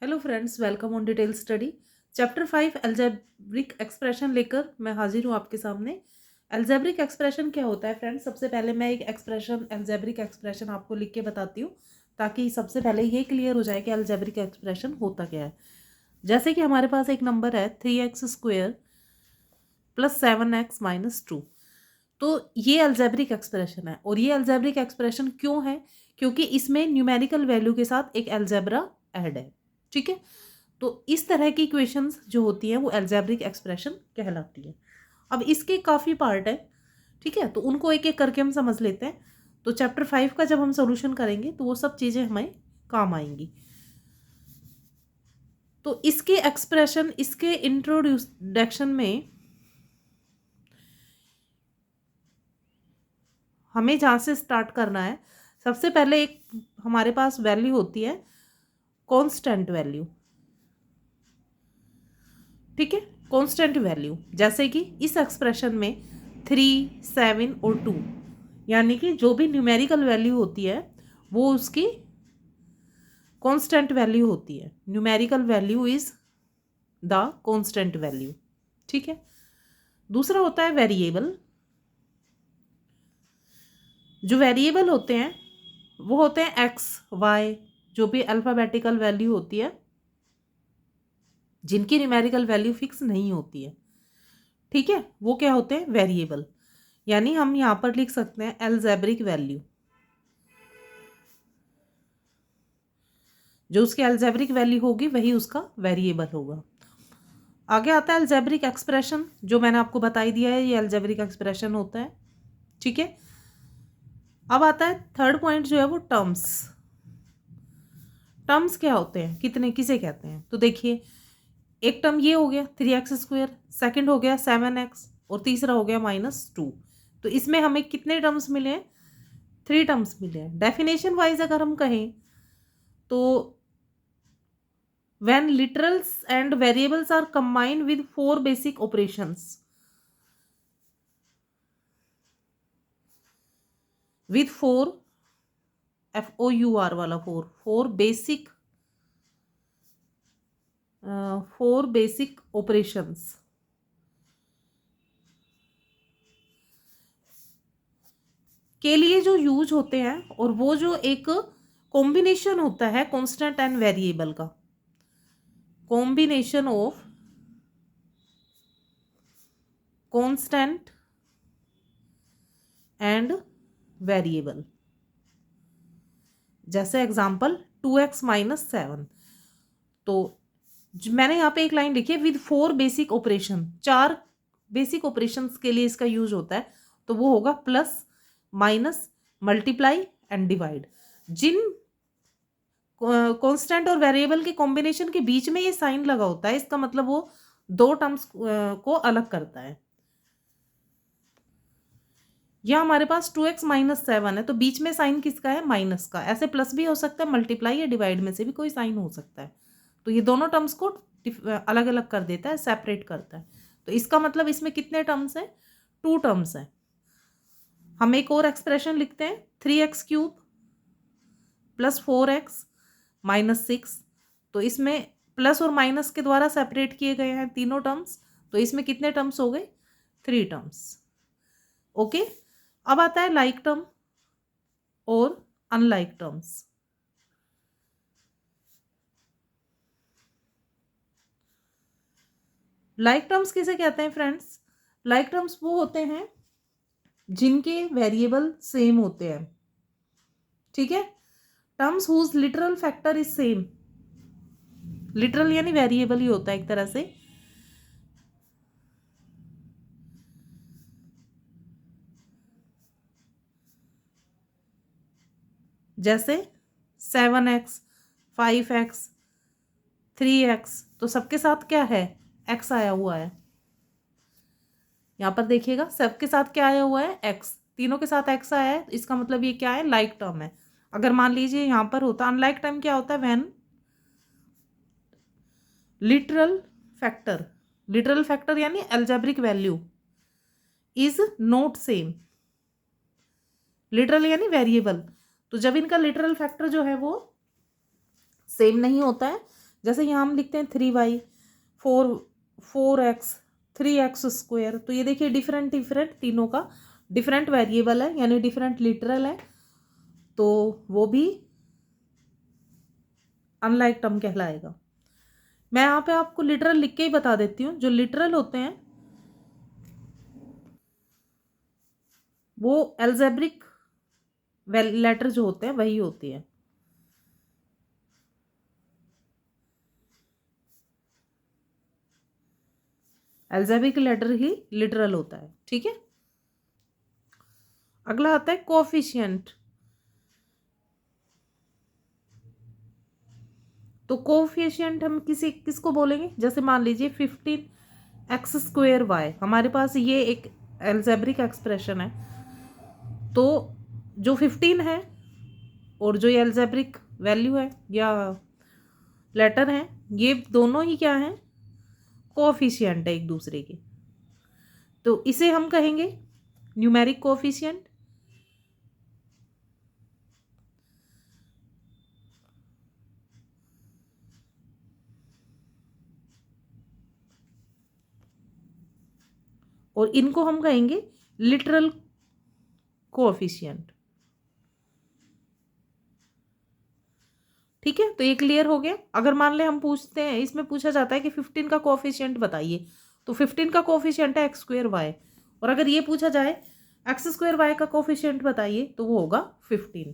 Hello friends, welcome on detail study. Chapter 5 algebraic expression लेकर मैं हाजिर हूँ आपके सामने। अलजेब्रिक एक्सप्रेशन क्या होता है फ्रेंड्स? सबसे पहले मैं एक एक्सप्रेशन अलजेब्रिक एक्सप्रेशन आपको लिख के बताती हूँ ताकि सबसे पहले ये क्लियर हो जाए कि अलजेब्रिक एक्सप्रेशन होता क्या है। जैसे कि हमारे पास एक नंबर है 3x² + 7x - 2। तो ये अलजेब्रिक एक्सप्रेशन है और ये अलजेब्रिक एक्सप्रेशन क्यों है? क्योंकि इसमें न्यूमेरिकल वैल्यू के साथ एक अलजेब्रा ऐड है। ठीक है, तो इस तरह की इक्वेशंस जो होती हैं वो अलजेब्रिक एक्सप्रेशन कहलाती है। अब इसके काफ़ी पार्ट है, ठीक है, तो उनको एक एक करके हम समझ लेते हैं। तो चैप्टर 5 का जब हम सोल्यूशन करेंगे तो वो सब चीज़ें हमें काम आएंगी। तो इसके एक्सप्रेशन, इसके इंट्रोडक्शन में हमें जहाँ से स्टार्ट करना है, सबसे पहले एक हमारे पास वैल्यू होती है कांस्टेंट वैल्यू। ठीक है, कांस्टेंट वैल्यू जैसे कि इस एक्सप्रेशन में 3, 7 और 2, यानी कि जो भी न्यूमेरिकल वैल्यू होती है वो उसकी कांस्टेंट वैल्यू होती है। Numerical value is the constant value. ठीक है, दूसरा होता है वेरिएबल। जो वेरिएबल होते हैं वो होते हैं एक्स, वाई, जो भी अल्फ़ाबेटिकल वैल्यू होती है जिनकी न्यूमेरिकल वैल्यू फिक्स नहीं होती है। ठीक है, वो क्या होते हैं? वेरिएबल। यानी हम यहाँ पर लिख सकते हैं अलजेब्रिक वैल्यू। जो उसकी अलजेब्रिक वैल्यू होगी वही उसका वेरिएबल होगा। आगे आता है अलजेब्रिक एक्सप्रेशन, जो मैंने आपको बता ही दिया है, ये अलजेब्रिक एक्सप्रेशन होता है। ठीक है, अब आता है थर्ड पॉइंट जो है वो टर्म्स। टर्म्स क्या होते हैं, कितने, किसे कहते हैं? तो देखिए, एक टर्म ये हो गया 3x², सेकंड हो गया 7x और तीसरा हो गया -2। तो इसमें हमें कितने टर्म्स मिले हैं? 3 टर्म्स मिले हैं। डेफिनेशन वाइज अगर हम कहें तो when literals and variables are combined with 4 basic operations, with 4 FOUR वाला 4 basic 4 basic operations के लिए जो यूज होते हैं, और वो जो एक कॉम्बिनेशन होता है कांस्टेंट एंड वेरिएबल का, combination of constant and variable. जैसे एग्जांपल 2x - 7। तो मैंने यहाँ पे एक लाइन लिखी है with 4 basic operation, 4 basic operations के लिए इसका यूज होता है। तो वो होगा plus, minus, multiply and divide. जिन कांस्टेंट और वेरिएबल के कॉम्बिनेशन के बीच में ये साइन लगा होता है, इसका मतलब वो दो टर्म्स को अलग करता है। यह हमारे पास 2x - 7 है, तो बीच में साइन किसका है? माइनस का। ऐसे प्लस भी हो सकता है, मल्टीप्लाई या डिवाइड में से भी कोई साइन हो सकता है। तो ये दोनों टर्म्स को अलग अलग कर देता है, सेपरेट करता है। तो इसका मतलब इसमें कितने टर्म्स हैं? 2 टर्म्स हैं। हम एक और एक्सप्रेशन लिखते हैं 3x³ + 4x - 6। तो इसमें प्लस और माइनस के द्वारा सेपरेट किए गए हैं तीनों टर्म्स। तो इसमें कितने टर्म्स हो गए? 3 टर्म्स। ओके, अब आता है लाइक टर्म और अनलाइक टर्म्स। लाइक टर्म्स किसे कहते हैं फ्रेंड्स? लाइक टर्म्स वो होते हैं जिनके वेरिएबल सेम होते हैं। ठीक है, terms whose literal factor is same. Literal यानी वेरिएबल ही होता है एक तरह से। जैसे 7x, 5x, 3x, तो सबके साथ क्या है? x आया हुआ है। यहाँ पर देखिएगा, सबके साथ क्या आया हुआ है? x। तीनों के साथ x आया है, इसका मतलब ये क्या है? लाइक टर्म है। अगर मान लीजिए यहाँ पर होता अनलाइक टर्म, क्या होता है? When literal factor, literal factor यानी algebraic value is not same. Literal यानी वेरिएबल। तो जब इनका लिटरल फैक्टर जो है वो सेम नहीं होता है, जैसे यहाँ हम लिखते हैं 3y 4x 3x²। तो ये देखिए डिफरेंट डिफरेंट, तीनों का डिफरेंट वेरिएबल है यानी डिफरेंट लिटरल है, तो वो भी अनलाइक टर्म कहलाएगा। मैं यहाँ पे आपको लिटरल लिख के ही बता देती हूँ। जो लिटरल होते हैं वो एल्जेब्रिक लेटर जो होते हैं वही होती है। एल्जेब्रिक लेटर ही लिटरल होता है, ठीक है। अगला आता है कोफिशिएंट। तो कोफिशिएंट हम किसको बोलेंगे, जैसे मान लीजिए 15x² हमारे पास ये एक एल्जेब्रिक एक्सप्रेशन है। तो जो 15 है और जो ये एल्जेब्रिक वैल्यू है या लेटर है, ये दोनों ही क्या हैं, कोफिशिएंट है एक दूसरे के। तो इसे हम कहेंगे न्यूमेरिक कोफिशिएंट। और इनको हम कहेंगे लिटरल कोएफिशिएंट। ठीक है, तो ये क्लियर हो गया। अगर मान ले हम पूछते हैं, इसमें पूछा जाता है कि 15 का कोएफिशिएंट बताइए, तो 15 का कोएफिशिएंट है x²y। और अगर ये पूछा जाए x²y का कोएफिशिएंट बताइए, तो वो होगा 15।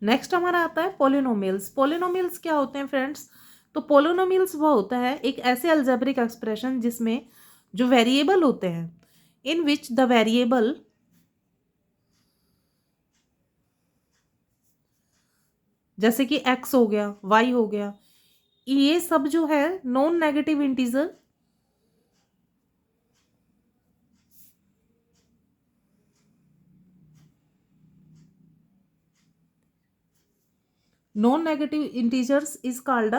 नेक्स्ट हमारा आता है पोलिनोमियल्स। पोलिनोमियल्स क्या होते हैं फ्रेंड्स? तो पोलिनोमियल्स वो होता है एक ऐसे अलजेब्रिक एक्सप्रेशन जिसमें जो वेरिएबल होते हैं, इन विच द वेरिएबल जैसे कि x हो गया, y हो गया, ये सब जो है non negative integer, non negative integers is called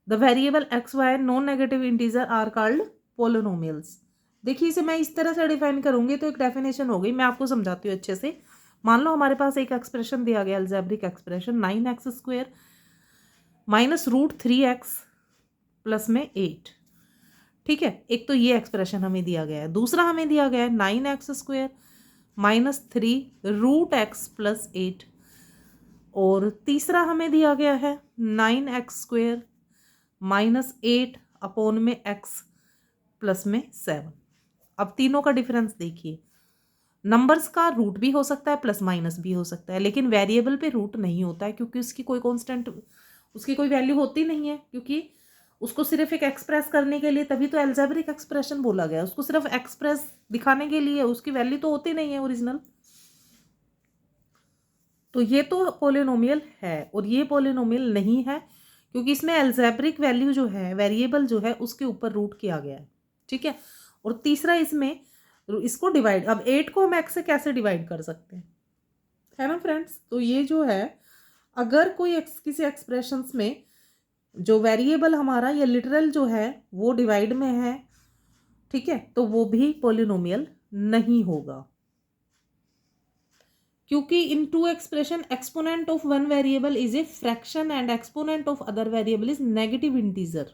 the variable x y non negative integer are called polynomials. देखिए इसे मैं इस तरह से डिफाइन करूंगी तो एक डेफिनेशन हो गई। मैं आपको समझाती हूँ अच्छे से। मान लो हमारे पास एक एक्सप्रेशन दिया गया, algebraic expression 9x² minus √3x plus में 8। ठीक है, एक तो ये एक्सप्रेशन हमें दिया गया है। दूसरा हमें दिया गया है 9x² माइनस 3 √x प्लस 8। और तीसरा हमें दिया गया है 9x² माइनस 8 अपॉन में x प्लस में 7। अब तीनों का डिफरेंस देखिए, नंबर्स का रूट भी हो सकता है प्लस माइनस भी हो सकता है, लेकिन वेरिएबल पे रूट नहीं होता है क्योंकि उसकी कोई कांस्टेंट, उसकी कोई वैल्यू होती नहीं है, क्योंकि उसको सिर्फ एक एक्सप्रेस करने के लिए, तभी तो एल्जेब्रिक एक्सप्रेशन बोला गया, उसको सिर्फ एक्सप्रेस दिखाने के लिए, उसकी वैल्यू तो होती नहीं है ओरिजिनल। तो ये तो पोलिनोमियल है और ये पोलिनोमियल नहीं है क्योंकि इसमें एल्जेब्रिक वैल्यू जो है, वेरिएबल जो है, उसके ऊपर रूट किया गया है। ठीक है, और तीसरा इसमें इसको डिवाइड, अब 8 को हम x से कैसे डिवाइड कर सकते हैं, है ना फ्रेंड्स। तो ये जो है, अगर कोई किसी एक्सप्रेशंस में जो वेरिएबल हमारा या लिटरल जो है वो डिवाइड में है, ठीक है, तो वो भी पोलिनोमियल नहीं होगा, क्योंकि in two expression exponent of one variable is a fraction and exponent of other variable is negative integer.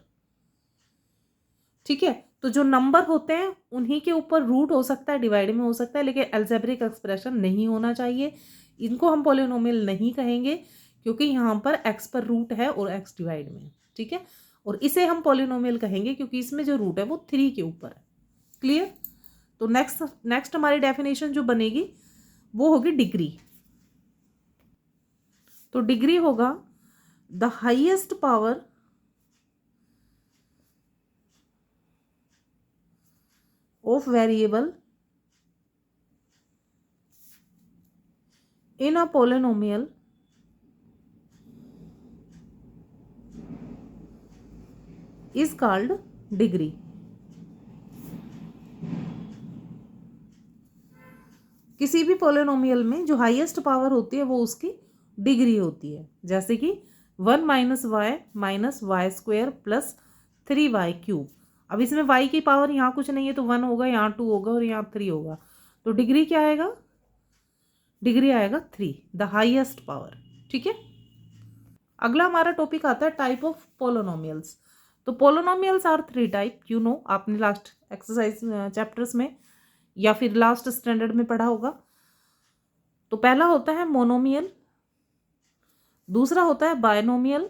ठीक है, तो जो नंबर होते हैं उन्हीं के ऊपर रूट हो सकता है, डिवाइड में हो सकता है, लेकिन एल्जेब्रिक एक्सप्रेशन नहीं होना चाहिए। इनको हम पोलिनोमियल नहीं कहेंगे क्योंकि यहाँ पर x पर रूट है और x डिवाइड में। ठीक है, और इसे हम पोलिनोमियल कहेंगे क्योंकि इसमें जो रूट है वो 3 के ऊपर है। क्लियर। तो नेक्स्ट हमारी डेफिनेशन जो बनेगी वो होगी डिग्री। तो डिग्री होगा the highest power of variable in a polynomial is called degree. किसी भी पोलिनोमियल में जो हाईएस्ट पावर होती है वो उसकी डिग्री होती है, जैसे कि 1 minus Y minus y² plus 3y³। अब इसमें y की पावर यहाँ कुछ नहीं है तो 1 होगा, यहाँ 2 होगा और यहाँ 3 होगा, तो डिग्री क्या आएगा, डिग्री आएगा 3, द हाईएस्ट पावर। ठीक है, अगला हमारा टॉपिक आता है टाइप ऑफ पोलोनोमियल्स। तो polynomials are 3 type, you know, आपने लास्ट एक्सरसाइज चैप्टर्स में या फिर लास्ट स्टैंडर्ड में पढ़ा होगा। तो पहला होता है मोनोमियल, दूसरा होता है बायनोमियल,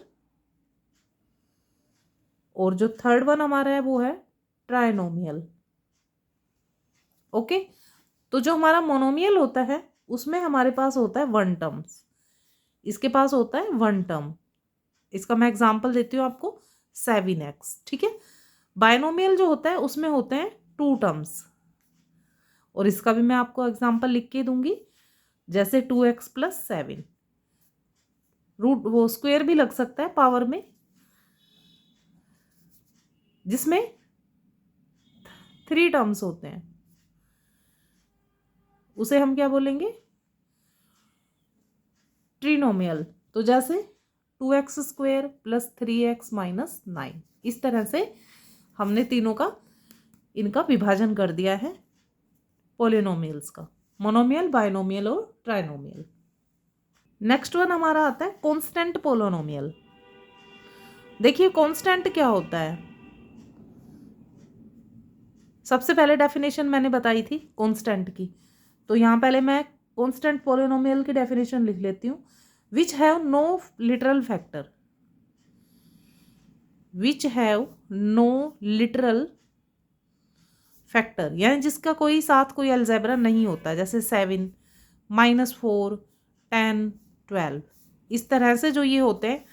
और जो थर्ड वन हमारा है वो है ट्राइनोमियल। ओके, तो जो हमारा मोनोमियल होता है उसमें हमारे पास होता है 1 टर्म्स, इसके पास होता है 1 टर्म। इसका मैं एग्जांपल देती हूँ आपको, 7x, ठीक है। बायनोमियल जो होता है उसमें होते हैं 2 टर्म्स, और इसका भी मैं आपको एग्जांपल लिख के दूंगी, जैसे 2x + 7, रूट वो स्क्वायर भी लग सकता है पावर में, जिसमें 3 टर्म्स होते हैं, उसे हम क्या बोलेंगे, ट्रिनोमियल। तो जैसे 2x² + 3x - 9, इस तरह से हमने तीनों का इनका विभाजन कर दिया है पोलिनोमियल्स का, मोनोमियल, बायनोमियल और ट्राइनोमियल। नेक्स्ट वन हमारा आता है कांस्टेंट पोलिनोमियल। देखिए कांस्टेंट क्या होता है, सबसे पहले डेफिनेशन मैंने बताई थी कांस्टेंट की, तो यहाँ पहले मैं कांस्टेंट पोलिनोमियल की डेफिनेशन लिख लेती हूँ। Which have no literal factor, which have no literal factor, यानी जिसका कोई साथ कोई अलजेब्रा नहीं होता, जैसे 7, -4, 10, 12, इस तरह से जो ये होते हैं,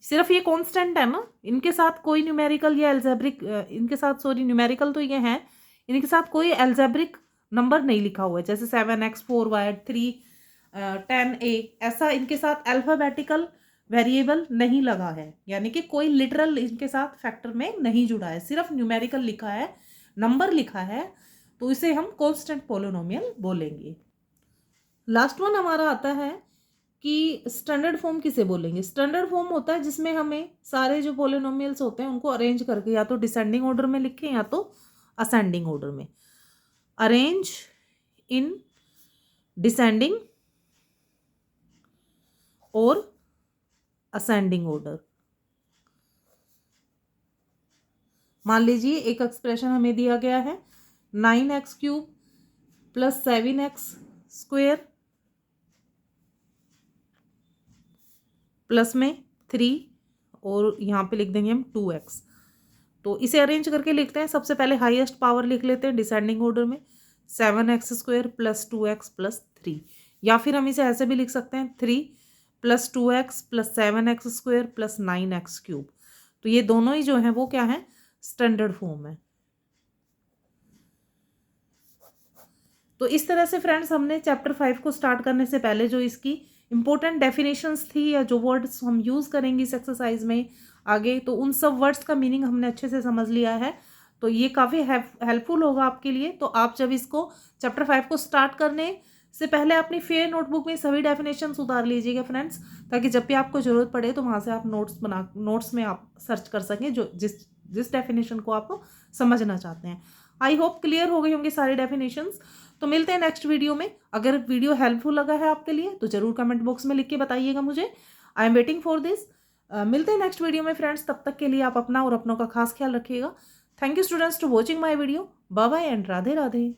सिर्फ ये कांस्टेंट है ना, इनके साथ कोई न्यूमेरिकल या एल्जेब्रिक, इनके साथ सॉरी न्यूमेरिकल तो ये हैं, इनके साथ कोई एल्जेब्रिक नंबर नहीं लिखा हुआ है, जैसे 7x 4y 3 10a, ऐसा इनके साथ अल्फाबेटिकल वेरिएबल नहीं लगा है, यानी कि कोई लिटरल इनके साथ फैक्टर में नहीं जुड़ा है, सिर्फ न्यूमेरिकल लिखा है, नंबर लिखा है, तो इसे हम कांस्टेंट पोलिनोमियल बोलेंगे। लास्ट वन हमारा आता है कि स्टैंडर्ड फॉर्म किसे बोलेंगे। स्टैंडर्ड फॉर्म होता है जिसमें हमें सारे जो पोलिनोमियल्स होते हैं उनको अरेंज करके या तो डिसेंडिंग ऑर्डर में लिखें या तो असेंडिंग ऑर्डर में, अरेंज इन डिसेंडिंग और असेंडिंग ऑर्डर। मान लीजिए एक एक्सप्रेशन हमें दिया गया है 9x³ + 7x² प्लस में 3, और यहाँ पे लिख देंगे हम 2x। तो इसे अरेंज करके लिखते हैं, सबसे पहले हाईएस्ट पावर लिख लेते हैं डिसेंडिंग ऑर्डर में, 7x² + 2x + 3, या फिर हम इसे ऐसे भी लिख सकते हैं 3 + 2x + 7x² + 9x³। तो ये दोनों ही जो हैं वो क्या है, स्टैंडर्ड फॉर्म है। तो इस तरह से फ्रेंड्स हमने चैप्टर 5 को स्टार्ट करने से पहले जो इसकी इंपॉर्टेंट डेफिनेशंस थी, या जो वर्ड्स हम यूज़ करेंगे इस एक्सरसाइज में आगे, तो उन सब वर्ड्स का मीनिंग हमने अच्छे से समझ लिया है। तो ये काफ़ी हेल्पफुल होगा आपके लिए। तो आप जब इसको चैप्टर 5 को स्टार्ट करने से पहले अपनी फेयर नोटबुक में सभी डेफिनेशंस उतार लीजिएगा फ्रेंड्स, ताकि जब भी आपको ज़रूरत पड़े तो वहाँ से आप नोट्स में आप सर्च कर सकें जो जिस डेफिनेशन को आप समझना चाहते हैं। आई होप क्लियर हो गई होंगी सारी डेफिनेशंस। तो मिलते हैं नेक्स्ट वीडियो में। अगर वीडियो हेल्पफुल लगा है आपके लिए तो जरूर कमेंट बॉक्स में लिख के बताइएगा मुझे। I am waiting for this. मिलते हैं नेक्स्ट वीडियो में फ्रेंड्स, तब तक के लिए आप अपना और अपनों का खास ख्याल रखिएगा। Thank you students to watching my video. Bye bye and Radhe Radhe.